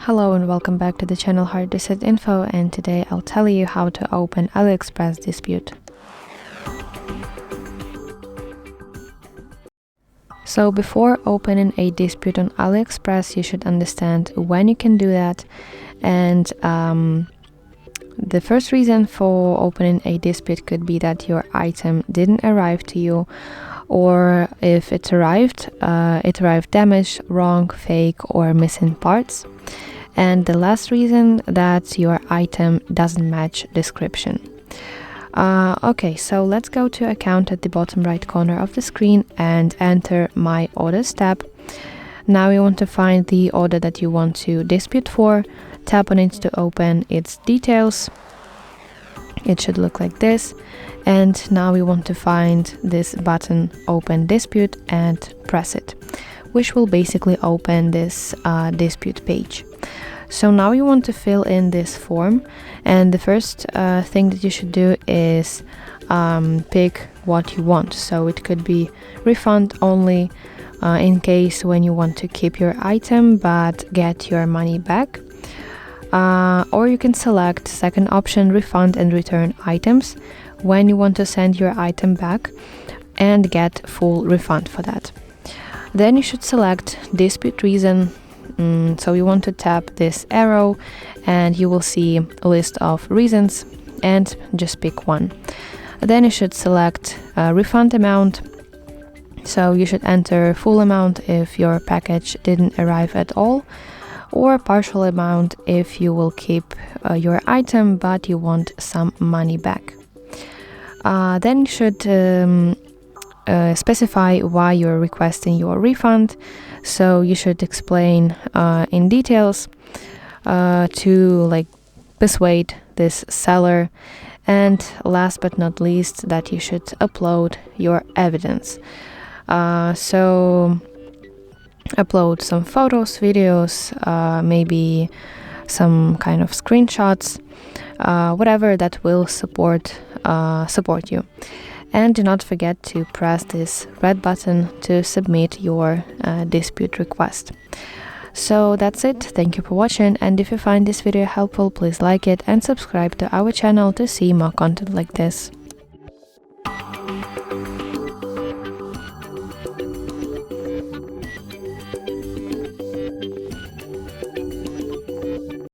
Hello and welcome back to the channel HardReset.Info, and today I'll tell you how to open AliExpress dispute. So before opening a dispute on AliExpress, you should understand when you can do that, and the first reason for opening a dispute could be that your item didn't arrive to you, or if it arrived damaged, wrong, fake, or missing parts. And the last reason, that your item doesn't match description. Okay, so let's go to account at the bottom right corner of the screen and enter My Orders tab. Now you want to find the order that you want to dispute for, tap on it to open its details. It should look like this, and now we want to find this button Open Dispute and press it, which will basically open this dispute page. So now you want to fill in this form, and the first thing that you should do is pick what you want. So it could be refund only, in case when you want to keep your item but get your money back, or you can select second option, refund and return items, when you want to send your item back and get full refund for that. Then you should select dispute reason. So you want to tap this arrow and you will see a list of reasons, and just pick one. Then you should select refund amount. So you should enter full amount if your package didn't arrive at all, or partial amount if you will keep your item but you want some money back. Then you should specify why you're requesting your refund. So you should explain in details to persuade this seller, and last but not least, that you should upload your evidence. So upload some photos, videos, maybe some kind of screenshots, whatever that will support you. And do not forget to press this red button to submit your dispute request. So that's it. Thank you for watching, and if you find this video helpful, please like it and subscribe to our channel to see more content like this.